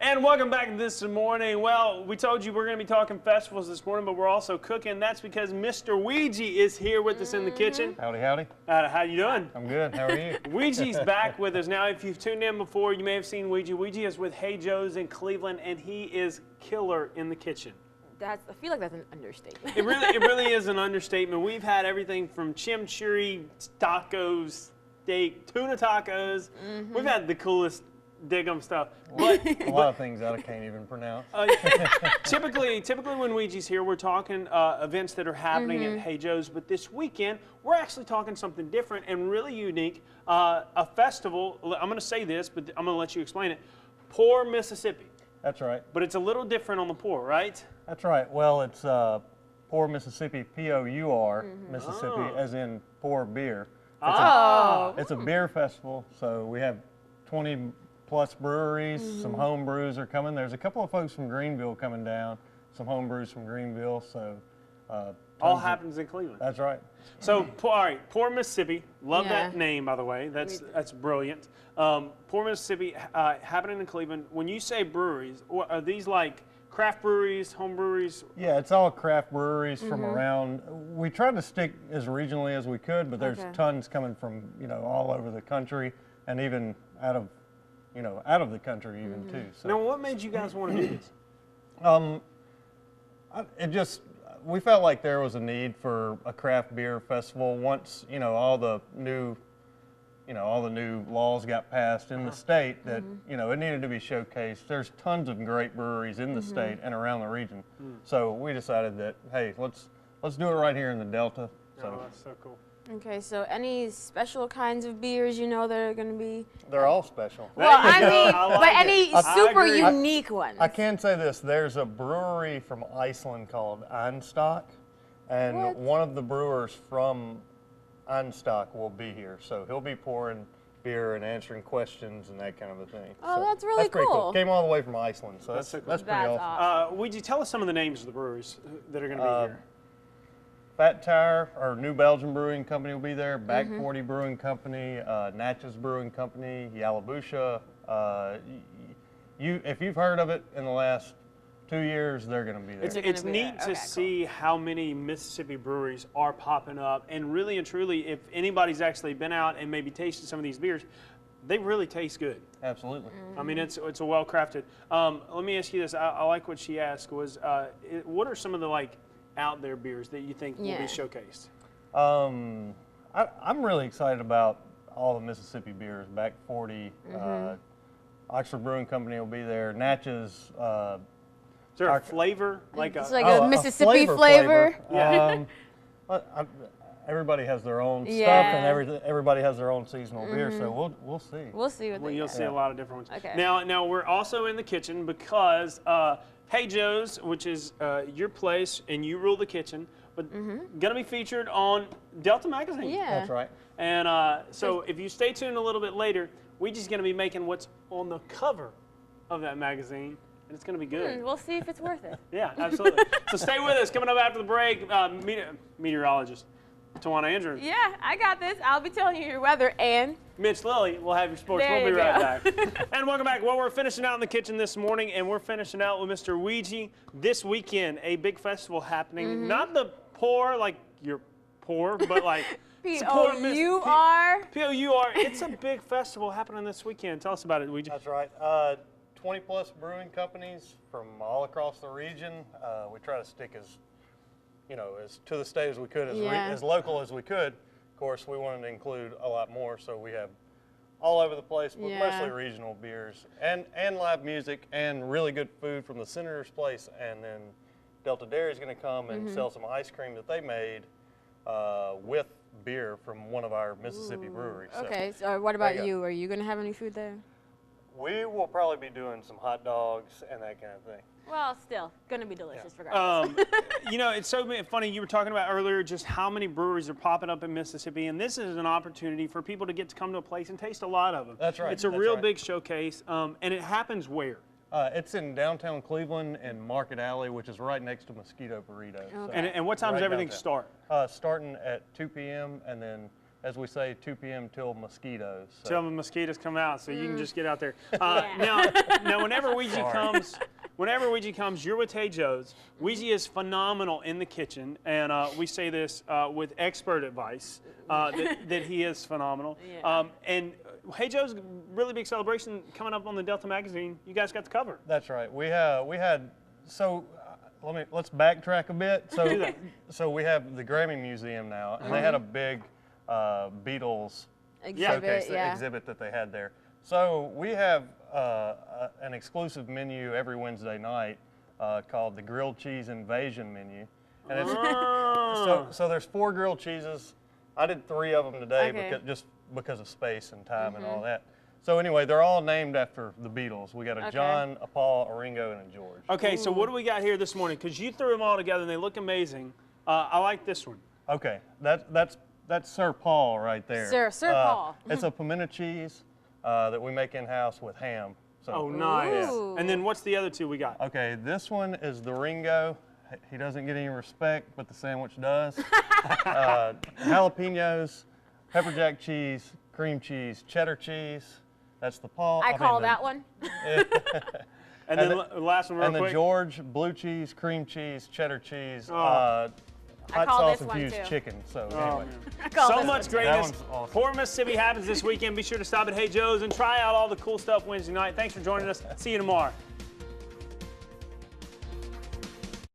And welcome back this morning. Well, we told you we're going to be talking festivals this morning, but we're also cooking. That's because Mr. Weejy is here with us in the kitchen. Howdy, howdy. How you doing? I'm good. How are you? Weezy's back with us now. If you've tuned in before, you may have seen Weejy. Weejy is with Hey Joe's in Cleveland, and he is killer in the kitchen. I feel like that's an understatement. It really is an understatement. We've had everything from chimichurri, tacos, steak, tuna tacos. We've had the coolest Diggum stuff. But a lot of things that I can't even pronounce. Typically when Weezy's here, we're talking events that are happening at Hey Joe's. But this weekend, we're actually talking something different and really unique. A festival. I'm going to say this, but I'm going to let you explain it. Pour Mississippi. That's right. But it's a little different on the pour, right? That's right. Well, it's Pour Mississippi, P-O-U-R, Mississippi, as in pour beer. It's a beer festival, so we have 20 plus breweries, some home brews are coming. There's a couple of folks from Greenville coming down, some home brews from Greenville. So all happens in Cleveland. That's right. So, all right, Pour Mississippi. Love that name, by the way. That's brilliant. Pour Mississippi happening in Cleveland. When you say breweries, are these like craft breweries, home breweries? Yeah, it's all craft breweries from around. We tried to stick as regionally as we could, but there's tons coming from all over the country and even out of the country even too. So. Now, what made you guys want to do this? We felt like there was a need for a craft beer festival once all the new laws got passed in the state that it needed to be showcased. There's tons of great breweries in the state and around the region. So we decided that hey, let's do it right here in the Delta. So. Oh, that's so cool. Okay, so any special kinds of beers that are going to be? They're all special. Well, any super unique ones. I can say this: there's a brewery from Iceland called Einstock, and one of the brewers from Einstock will be here, so he'll be pouring beer and answering questions and that kind of a thing. Oh, so that's really pretty cool. Came all the way from Iceland, so that's pretty awesome. Would you tell us some of the names of the breweries that are going to be here? Fat Tire, or New Belgium Brewing Company will be there. Back 40 Brewing Company, Natchez Brewing Company, Yalabusha. If you've heard of it in the last 2 years, they're going to be there. It's neat to see how many Mississippi breweries are popping up, and really and truly, if anybody's actually been out and maybe tasted some of these beers, they really taste good. Absolutely. I mean, it's a well crafted. Let me ask you this. I like what she asked. What are some of the out there beers that you think will be showcased? I'm really excited about all the Mississippi beers. Back 40, Oxford Brewing Company will be there. Natchez. Is there a flavor it's like a Mississippi flavor? Yeah. Everybody has their own stuff, and everybody has their own seasonal beer. So we'll see. We'll see what you'll see a lot of different ones. Okay. Now we're also in the kitchen because Hey Joe's, which is your place, and you rule the kitchen, but going to be featured on Delta Magazine. Yeah. That's right. And so if you stay tuned a little bit later, we're just going to be making what's on the cover of that magazine, and it's going to be good. We'll see if it's worth it. Yeah, absolutely. So stay with us. Coming up after the break, meteorologist Tawana Andrews. Yeah, I got this. I'll be telling you your weather, and Mitch Lilly will have your sports. We'll be right back. And welcome back. Well, we're finishing out in the kitchen this morning, and we're finishing out with Mr. Weejy. This weekend, a big festival happening. Not the poor, like you're poor, but like P-O-U-R. P-O-U-R. It's a big festival happening this weekend. Tell us about it, Weejy. That's right. 20 plus brewing companies from all across the region. We try to stick as to the state as we could, as local as we could. Of course, we wanted to include a lot more, so we have all over the place, but mostly regional beers and live music and really good food from the Senator's Place. And then Delta Dairy is going to come and sell some ice cream that they made with beer from one of our Mississippi breweries. Okay, so what about you? Are you going to have any food there? We will probably be doing some hot dogs and that kind of thing. Well, still, going to be delicious regardless. It's so funny. You were talking about earlier just how many breweries are popping up in Mississippi, and this is an opportunity for people to get to come to a place and taste a lot of them. That's right. It's a real big showcase, and it happens where? It's in downtown Cleveland and Market Alley, which is right next to Mosquito Burrito. Okay. And what time does everything start? Starting at 2 p.m. and then as we say, 2 p.m. till mosquitoes. So. Till the mosquitoes come out, so you can just get out there. Now, whenever Weejy comes, you're with Hey Joe's. Weejy is phenomenal in the kitchen, and we say this with expert advice that he is phenomenal. Yeah. And Hey Joe's, really big celebration coming up on the Delta magazine. You guys got the cover. That's right. We had so. Let's backtrack a bit. So we have the Grammy Museum now, and they had a big Beatles exhibit that they had there. So we have an exclusive menu every Wednesday night called the Grilled Cheese Invasion menu, and it's, so there's 4 grilled cheeses. I did 3 of them today because of space and time and all that. So anyway, they're all named after the Beatles. We got a John, a Paul, a Ringo, and a George. Okay, so what do we got here this morning? Because you threw them all together and they look amazing. I like this one. Okay, that's Sir Paul right there. Sir Paul. It's a pimento cheese that we make in-house with ham. So, Oh, nice. Ooh. And then what's the other 2 we got? Okay, this one is the Ringo. He doesn't get any respect, but the sandwich does. Jalapenos, pepper jack cheese, cream cheese, cheddar cheese. That's the Paul. I call that one. And then the last one real and quick. the George, blue cheese, cream cheese, cheddar cheese, I hot call sauce this one infused too. chicken. So Oh, anyway. man. I call So this much one. greatness. That one's awesome. For Mississippi happens this weekend. Be sure to stop at Hey Joe's and try out all the cool stuff Wednesday night. Thanks for joining us. See you tomorrow.